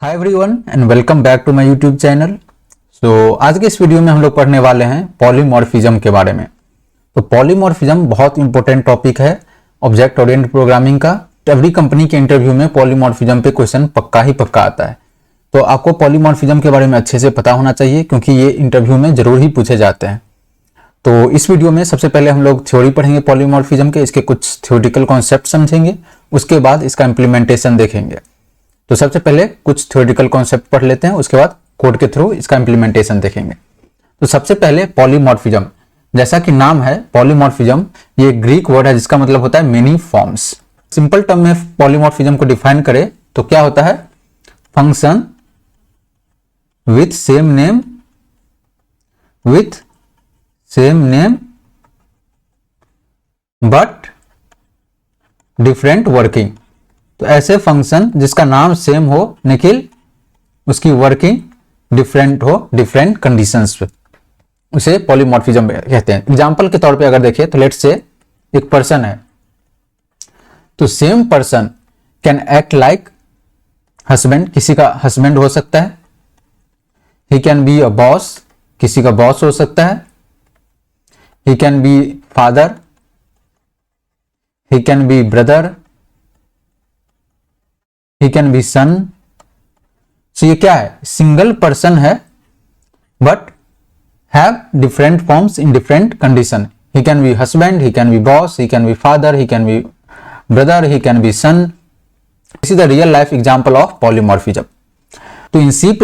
Hi everyone and welcome back to my YouTube channel. आज के इस वीडियो में हम लोग पढ़ने वाले हैं पॉलीमॉर्फिज्म के बारे में। तो पॉलीमॉर्फिज्म बहुत इंपॉर्टेंट टॉपिक है ऑब्जेक्ट ओरिएंटेड प्रोग्रामिंग का। एवरी कंपनी के इंटरव्यू में पॉलीमॉर्फिज्म पे क्वेश्चन पक्का आता है। तो आपको पॉलीमॉर्फिज्म के बारे में अच्छे से पता होना चाहिए क्योंकि ये इंटरव्यू में जरूर ही पूछे जाते हैं। तो इस वीडियो में सबसे पहले हम लोग थ्योरी पढ़ेंगे पॉलीमॉर्फिज्म के, इसके कुछ थ्योरेटिकल कॉन्सेप्ट समझेंगे, उसके बाद इसका इम्प्लीमेंटेशन देखेंगे। तो सबसे पहले कुछ थ्योरेटिकल कॉन्सेप्ट पढ़ लेते हैं, उसके बाद कोड के थ्रू इसका इंप्लीमेंटेशन देखेंगे। तो सबसे पहले पॉलीमॉर्फिज्म, जैसा कि नाम है पॉलीमॉर्फिज्म, ये ग्रीक वर्ड है जिसका मतलब होता है मेनी फॉर्म्स। सिंपल टर्म में पॉलीमॉर्फिज्म को डिफाइन करें तो क्या होता है? Function with same name but different working. तो ऐसे फंक्शन जिसका नाम सेम हो लेकिन उसकी वर्किंग डिफरेंट हो, डिफरेंट कंडीशंस पे, उसे पॉलीमॉर्फिज्म कहते हैं। एग्जांपल के तौर पे अगर देखें तो लेट्स से एक पर्सन है, तो same person can act like husband, किसी का हस्बैंड हो सकता है। He can be a boss, किसी का बॉस हो सकता है। He can be father, he can be brother, he can be son। so ये क्या है? सिंगल पर्सन है but have different forms in different condition. he can be husband, he can be boss, he can be father, he can be brother, he can be son। this is the real life example of polymorphism। तो in C++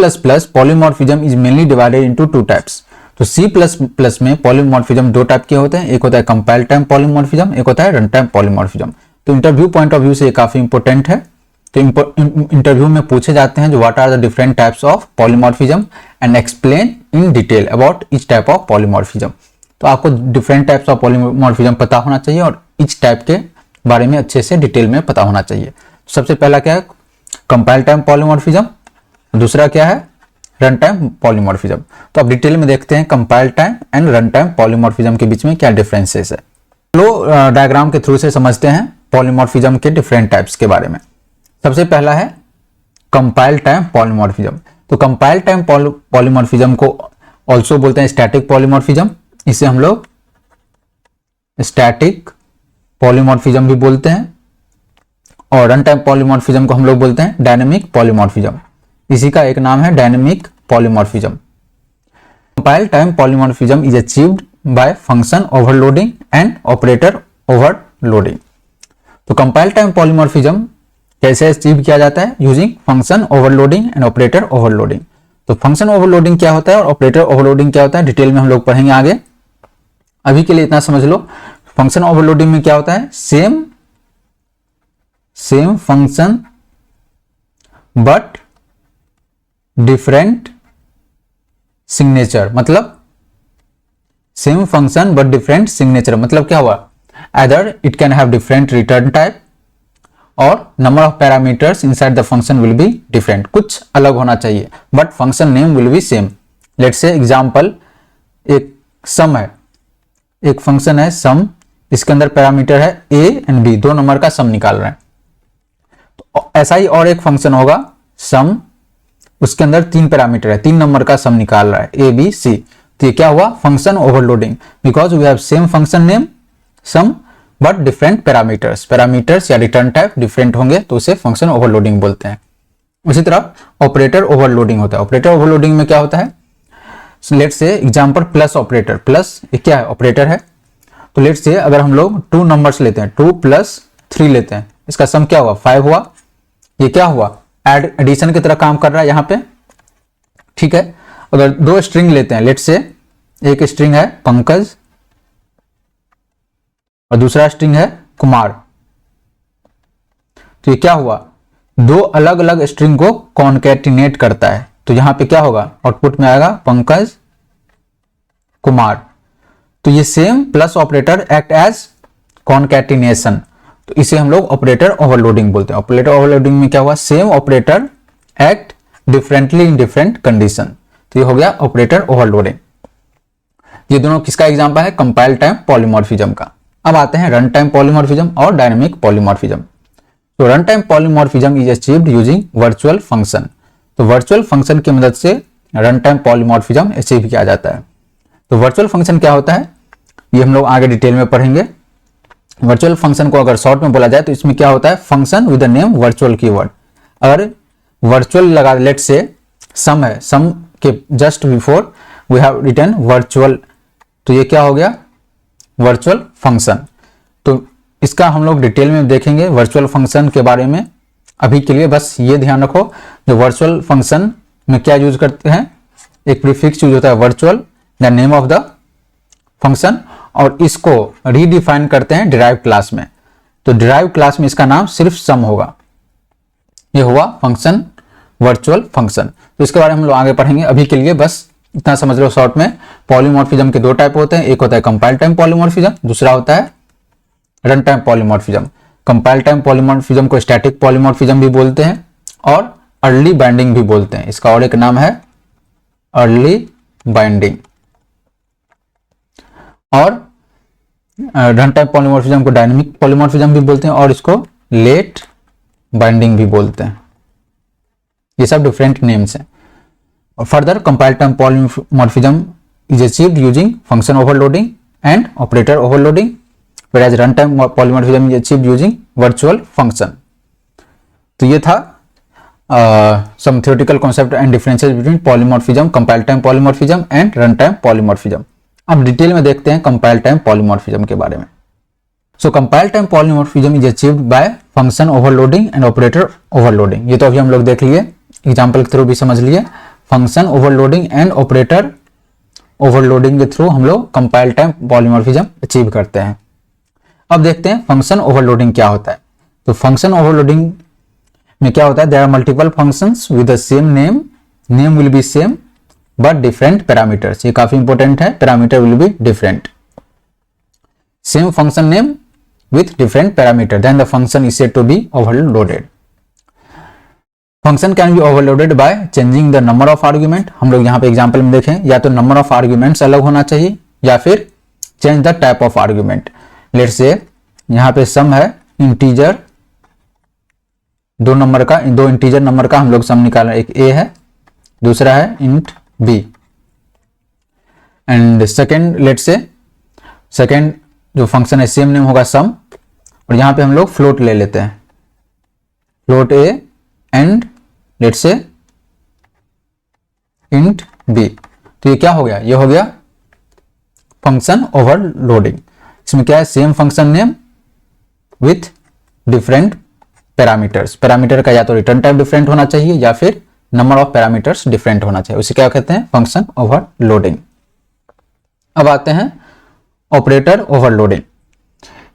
polymorphism is mainly divided into two types। तो C++ में polymorphism दो type के होते हैं, एक होता है कंपाइल टाइम पॉलीमॉर्फिज्म, एक होता है रन टाइम पॉलीमॉर्फिज्म। तो इंटरव्यू पॉइंट ऑफ व्यू से ये काफी इंपॉर्टेंट है। तो इंटरव्यू में पूछे जाते हैं जो what are the different types of polymorphism and explain in detail about each type of polymorphism. तो आपको डिफरेंट टाइप्स ऑफ पॉलीमॉर्फिज्म पता होना चाहिए और ईच टाइप के बारे में अच्छे से डिटेल में पता होना चाहिए। तो सबसे पहला क्या है? Compile time polymorphism. दूसरा क्या है? Run time polymorphism. तो अब डिटेल में देखते हैं compile time and run time polymorphism के बीच में क्या डिफरेंसेस है। फ्लो डायग्राम के थ्रू से समझते हैं पॉलीमॉर्फिज्म के डिफरेंट टाइप्स के बारे में। सबसे पहला है कंपाइल टाइम पॉलीमॉर्फिज्म। तो कंपाइल टाइम पॉलीमॉर्फिज्म को ऑल्सो बोलते हैं स्टैटिक पॉलीमॉर्फिज्म, इसे हम लोग स्टैटिक पॉलीमॉर्फिज्म भी बोलते हैं। और रन टाइम पॉलीमॉर्फिज्म को हम लोग बोलते हैं डायनेमिक पॉलीमॉर्फिज्म, इसी का एक नाम है dynamic polymorphism. Compile time polymorphism is achieved by function overloading and operator overloading. तो कंपाइल टाइम पॉलीमॉर्फिज्म कैसे अचीव किया जाता है? Using function overloading and operator overloading. तो फंक्शन ओवरलोडिंग क्या होता है और ऑपरेटर ओवरलोडिंग क्या होता है, डिटेल में हम लोग पढ़ेंगे आगे। अभी के लिए इतना समझ लो। फंक्शन ओवरलोडिंग में क्या होता है? Same function but different signature. मतलब same function but different signature मतलब क्या हुआ? either it can have different return type और number of parameters inside the function will be different, कुछ अलग होना चाहिए but function name will be same. Let's say example, एक सम है, एक फंक्शन है सम, इसके अंदर पैरामीटर है a एंड b, दो नंबर का सम निकाल रहे हैं। तो ऐसा ही और एक फंक्शन होगा सम, उसके अंदर तीन पैरामीटर है, तीन नंबर का सम निकाल रहा है a b c। तो ये क्या हुआ? Function overloading, because we have same function name sum but different parameters या रिटर्न टाइप डिफरेंट होंगे तो उसे फंक्शन ओवरलोडिंग बोलते हैं। उसी तरह ऑपरेटर ओवरलोडिंग होता है। ऑपरेटर ओवरलोडिंग में क्या होता है? Let's say example plus operator, plus ये क्या है? ऑपरेटर है। तो लेट्स से अगर हम लोग टू नंबर्स लेते हैं, 2 + 3 लेते हैं, इसका सम क्या हुआ? 5 हुआ। ये क्या हुआ? एडिशन की तरह काम कर रहा है यहाँ पे, ठीक है। अगर दो स्ट्रिंग लेते हैं, लेट्स से एक स्ट्रिंग है पंकज और दूसरा स्ट्रिंग है कुमार, तो ये क्या हुआ? दो अलग अलग स्ट्रिंग को कॉन्कैटिनेट करता है। तो यहां पे क्या होगा? आउटपुट में आएगा पंकज कुमार। तो ये same plus operator act as concatenation, तो इसे हम लोग ऑपरेटर ओवरलोडिंग बोलते हैं। ऑपरेटर ओवरलोडिंग में क्या हुआ? Same operator act differently in different condition, तो ये हो गया ऑपरेटर ओवरलोडिंग। ये दोनों किसका एग्जांपल है? कंपाइल टाइम पॉलीमॉर्फिज्म का। अब आते हैं रन टाइम पॉलीमॉर्फिज्म और डायनेमिक पॉलीमॉर्फिज्म। तो run time polymorphism is achieved using virtual function. तो वर्चुअल फंक्शन की मदद से रन टाइम पॉलीमॉर्फिज्म अचीव किया जाता है। तो वर्चुअल फंक्शन क्या होता है ये हम लोग आगे डिटेल में पढ़ेंगे। वर्चुअल फंक्शन को अगर शॉर्ट में बोला जाए तो इसमें क्या होता है, function with the name virtual keyword. अगर वर्चुअल लगा, लेट से सम है, सम के just before we have written virtual, तो ये क्या हो गया, वर्चुअल फंक्शन। तो इसका हम लोग डिटेल में देखेंगे वर्चुअल फंक्शन के बारे में। अभी के लिए बस ये ध्यान रखो, जो वर्चुअल फंक्शन में क्या यूज करते हैं, एक प्रीफिक्स यूज होता है virtual, the name of the function, और इसको रीडिफाइन करते हैं डिराइव क्लास में। तो डिराइव क्लास में इसका नाम सिर्फ सम होगा। ये हुआ फंक्शन, वर्चुअल फंक्शन। तो इसके बारे में हम लोग आगे पढ़ेंगे। अभी के लिए बस इतना समझ लो शॉर्ट में। पॉलीमॉर्फिज्म के दो टाइप होते हैं, एक होता है कंपाइल टाइम पॉलीमॉर्फिज्म, दूसरा होता है run time polymorphism. Compile time polymorphism को स्टैटिक पॉलीमॉर्फिज्म भी बोलते हैं और अर्ली बाइंडिंग भी बोलते हैं। इसका और एक नाम है अर्ली बाइंडिंग। और रन टाइम पॉलीमॉर्फिज्म को डायनेमिक पॉलीमॉर्फिज्म भी बोलते हैं और इसको लेट बाइंडिंग भी बोलते हैं। ये सब डिफरेंट नेम्स हैं। और further compile time polymorphism is achieved using function overloading and operator overloading, whereas runtime polymorphism is achieved using virtual function। तो ये था some theoretical concept and differences between polymorphism, compile time polymorphism and runtime polymorphism। अब detail में देखते हैं compile time polymorphism के बारे में। So compile time polymorphism is achieved by function overloading and operator overloading। ये तो अभी हम लोग देख लिए, एग्जाम्पल के थ्रू भी समझ लिए। Function overloading and operator overloading के थ्रू हम लोग कंपाइल टाइम पॉलीमॉर्फिज्म अचीव करते हैं। अब देखते हैं फंक्शन ओवरलोडिंग क्या होता है। तो फंक्शन ओवरलोडिंग में क्या होता है, there are multiple functions with the same name, name will be same but different parameters. ये काफी इंपॉर्टेंट है, parameter will be different. Same function name with different parameter, then the function is said to be overloaded. Function can be overloaded by changing the number of argument. हम लोग यहाँ पे example में देखें, या तो नंबर ऑफ आर्ग्यूमेंट्स अलग होना चाहिए या फिर change the type of argument. Let's say यहां पे सम है इंटीजर, दो इंटीजर नंबर का हम लोग सम निकाल रहे हैं, एक ए है, दूसरा है int b. And second, let's say second जो फंक्शन है सेम नेम होगा सम, और यहां पे हम लोग फ्लोट ले लेते हैं, फ्लोट ए एंड लेट से इंट बी। तो ये क्या हो गया, ये हो गया फंक्शन ओवरलोडिंग। इसमें क्या है, same function name with different parameters. Parameter का या तो रिटर्न टाइप डिफरेंट होना चाहिए या फिर नंबर ऑफ पैरामीटर्स डिफरेंट होना चाहिए, उसे क्या कहते हैं, फंक्शन ओवरलोडिंग। अब आते हैं operator overloading.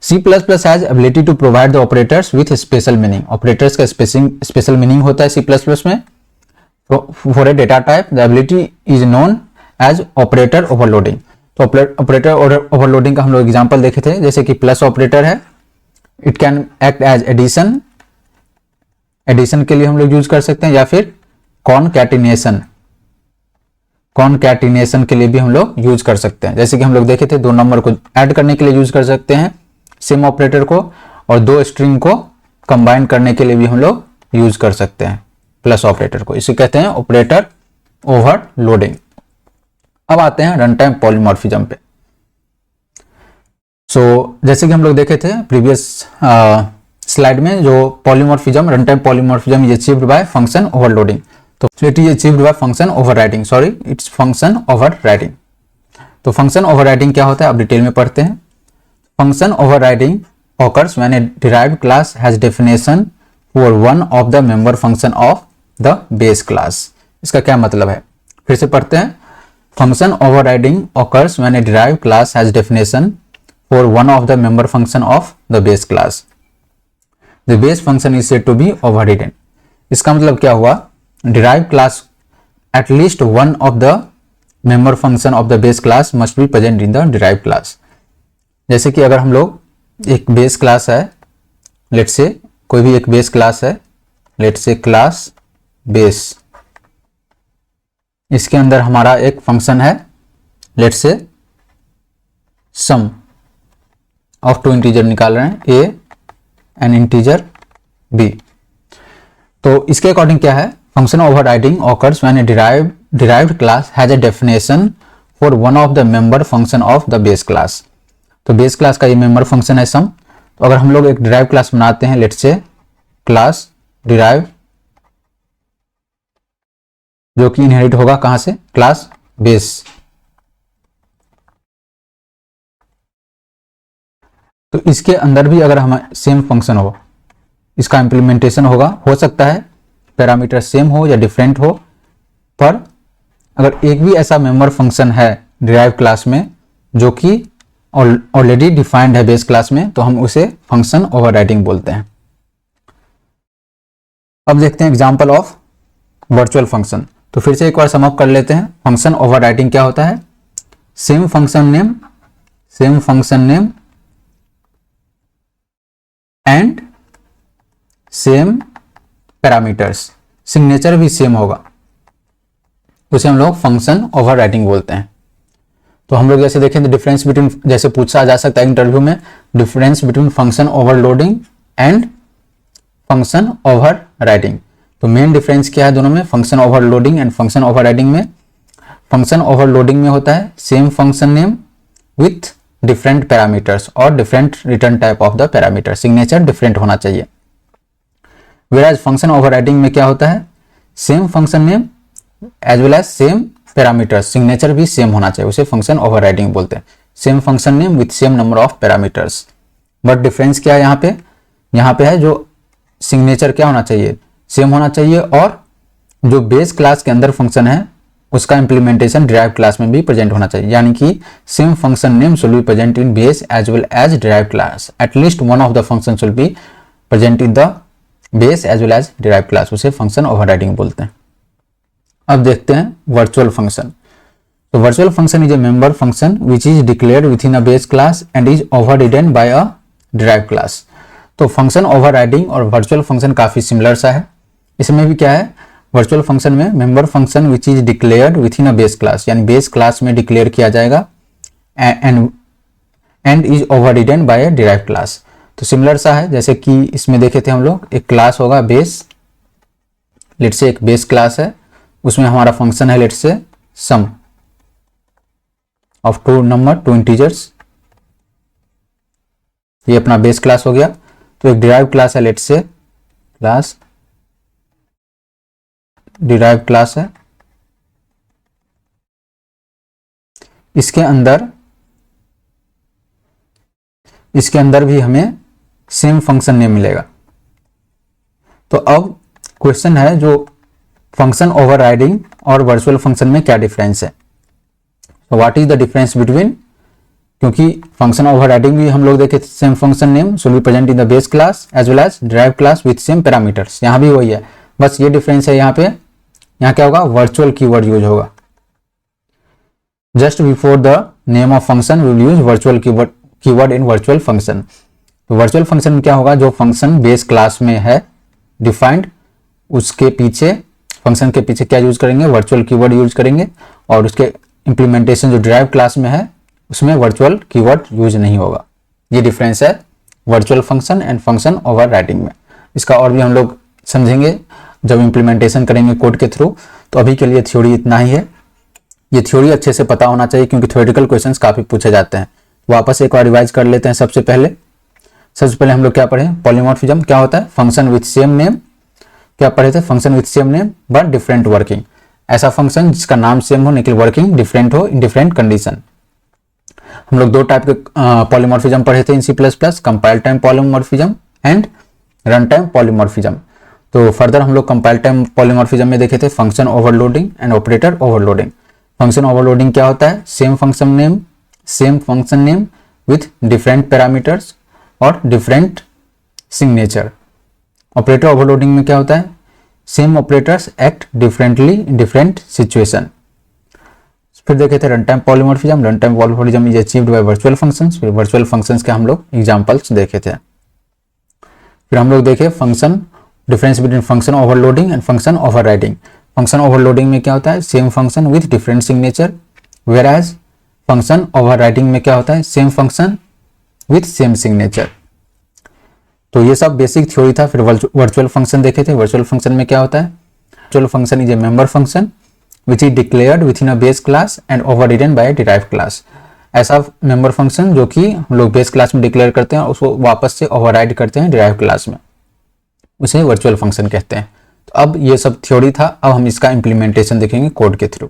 C++ has ability to provide the operators with special meaning. Operators का स्पेशल मीनिंग होता है C++ में। For a data type the ability is known as operator overloading. तो ऑपरेटर ओवरलोडिंग का हम लोग एग्जांपल देखे थे, जैसे कि प्लस ऑपरेटर है, it can act as addition, addition के लिए हम लोग यूज कर सकते हैं, या फिर कॉनकैटिनेशन, कॉनकैटिनेशन के लिए भी हम लोग यूज कर सकते हैं। जैसे कि हम लोग देखे थे, दो नंबर को ऐड करने के लिए यूज कर सकते हैं सेम ऑपरेटर को, और दो स्ट्रिंग को कंबाइन करने के लिए भी हम लोग यूज कर सकते हैं प्लस ऑपरेटर को। इसे कहते हैं ऑपरेटर ओवरलोडिंग। अब आते हैं रन टाइम पॉलीमॉर्फिज्म पे। जैसे कि हम लोग देखे थे प्रीवियस स्लाइड में, जो polymorphism, run time polymorphism is achieved by function overloading. तो it is achieved by function overriding, sorry it's function overriding. तो फंक्शन ओवरराइडिंग क्या होता है, अब डिटेल में पढ़ते हैं। Function overriding occurs when a derived class has definition for one of the member function of the base class। इसका क्या मतलब है, फिर से पढ़ते हैं। Function overriding occurs when a derived class has definition for one of the member function of the base class। The base function is said to be overridden। इसका मतलब क्या हुआ, derived class at least one of the member function of the base class must be present in the derived class। जैसे कि अगर हम लोग एक बेस क्लास है, लेट से कोई भी एक बेस क्लास है, लेट से क्लास बेस, इसके अंदर हमारा एक फंक्शन है, late say some of to integer निकाल रहे हैं, ए एंड इंटीजर बी। तो इसके अकॉर्डिंग क्या है, function overriding occurs when a derived class has a definition for one of the member function of the base class. तो base class का ये मेंबर फंक्शन है सम। तो अगर हम लोग एक डिराइव क्लास बनाते हैं, लेट्स से क्लास डिराइव, जो कि इनहेरिट होगा कहां से, क्लास बेस। तो इसके अंदर भी अगर हम सेम फंक्शन हो, इसका इम्प्लीमेंटेशन होगा, हो सकता है पैरामीटर सेम हो या डिफरेंट हो, पर अगर एक भी ऐसा मेंबर फंक्शन है डिराइव क्लास में जो कि ऑलरेडी डिफाइंड है बेस क्लास में, तो हम उसे फंक्शन ओवरराइडिंग बोलते हैं। अब देखते हैं एग्जांपल ऑफ वर्चुअल फंक्शन। तो फिर से एक बार सम अप कर लेते हैं। फंक्शन ओवरराइडिंग क्या होता है, same function name and same parameters, signature भी सेम होगा, उसे हम लोग फंक्शन ओवरराइडिंग बोलते हैं। तो हम लोग जैसे देखें डिफरेंस बिटवीन, जैसे पूछा जा सकता है इंटरव्यू में, difference between function overloading and function overriding. तो मेन डिफरेंस क्या है दोनों में, function overloading and function overriding में। फंक्शन ओवरलोडिंग में होता है same function name with different parameters और different return type of the parameter, signature different होना चाहिए। वेराज फंक्शन ओवरराइडिंग में क्या होता है, same function name as well as same parameters, signature भी सेम होना चाहिए, उसे फंक्शन ओवरराइडिंग बोलते हैं। Same function name with same number of parameters, but difference क्या है यहाँ पे है जो सिग्नेचर क्या होना चाहिए, सेम होना चाहिए, और जो बेस क्लास के अंदर फंक्शन है उसका इंप्लीमेंटेशन डिराइव क्लास में भी प्रेजेंट होना चाहिए। यानी कि same function name should be present in base as well as derive class, at least one of the function should be present in the base as well as derive class, उसे function overriding बोलते हैं। अब देखते हैं virtual function. तो virtual function is a member function which is declared within a base class and is overridden by a derive class. तो function overriding और virtual function काफी सिमिलर सा है। इसमें भी क्या है, वर्चुअल फंक्शन में member function which is declared within a base class, यानी बेस क्लास में डिक्लेयर किया जाएगा and is overridden by a derive class. तो सिमिलर सा है, जैसे कि इसमें देखे थे हम लोग, एक क्लास होगा बेस, लेट्स से एक बेस क्लास है, उसमें हमारा फंक्शन है let's say some of two integers, ये अपना बेस क्लास हो गया। तो एक डिराइव क्लास है let's say class derive class है, इसके अंदर भी हमें सेम फंक्शन नेम मिलेगा। तो अब क्वेश्चन है जो फंक्शन ओवरराइडिंग और वर्चुअल फंक्शन में क्या डिफरेंस है। तो what is the difference between, क्योंकि फंक्शन ओवरराइडिंग भी हम लोग देखे same function name should be present in the base class as well as derive class with same parameters, यहाँ भी वही है, बस ये डिफरेंस है। यहाँ क्या होगा, वर्चुअल कीवर्ड यूज होगा। Just before the name of function we will use virtual keyword in virtual function. तो वर्चुअल फंक्शन में क्या होगा, जो फंक्शन बेस क्लास में है डिफाइंड, उसके पीछे फंक्शन के पीछे क्या यूज करेंगे, वर्चुअल कीवर्ड यूज करेंगे, और उसके इंप्लीमेंटेशन जो डिराइव क्लास में है उसमें वर्चुअल कीवर्ड यूज नहीं होगा। ये डिफरेंस है virtual function and function overriding में। इसका और भी हम लोग समझेंगे जब इंप्लीमेंटेशन करेंगे कोड के थ्रू। तो अभी के लिए थ्योरी इतना ही है। ये थ्योरी अच्छे से पता होना चाहिए क्योंकि थ्योरेटिकल क्वेश्चंस काफी पूछे जाते हैं। वापस एक बार रिवाइज कर लेते हैं। सबसे पहले हम लोग क्या पढ़े, पॉलीमॉर्फिज्म क्या होता है, फंक्शन विथ सेम नेम, क्या पढ़े थे, function with same name but different working. ऐसा फंक्शन जिसका नाम सेम हो लेकिन वर्किंग डिफरेंट हो इन डिफरेंट कंडीशन। हम लोग दो टाइप के पॉलीमॉर्फिज्म पढ़े थे इन C++, compile time polymorphism and run time polymorphism. तो फर्दर हम लोग कंपाइल टाइम पॉलीमॉर्फिज्म में देखे थे function overloading and operator overloading. Function overloading क्या होता है, same function name with different parameters और डिफरेंट सिग्नेचर। ऑपरेटर ओवरलोडिंग में क्या होता है, same operators act differently in different situation. फिर देखे थे run time polymorphism is achieved bye virtual functions. फिर वर्चुअल फंक्शंस के हम लोग एग्जांपल्स देखे थे। फिर हम लोग देखे function difference between function overloading and function overriding. Function overloading में क्या होता है, same function with different signature, whereas function overriding में क्या होता है, same function with same signature. तो ये सब बेसिक थ्योरी था। फिर वर्चुअल फंक्शन देखे थे। वर्चुअल फंक्शन में क्या होता है, virtual function is a member function which is declared within a base class and overridden by derived class. ऐसा मेंबर फंक्शन जो कि हम लोग बेस क्लास में डिक्लेयर करते हैं, उसको वापस से ओवरराइड करते हैं डिराइव्ड क्लास में, उसे वर्चुअल फंक्शन कहते हैं। तो अब ये सब थ्योरी था, अब हम इसका इम्प्लीमेंटेशन देखेंगे कोड के थ्रू।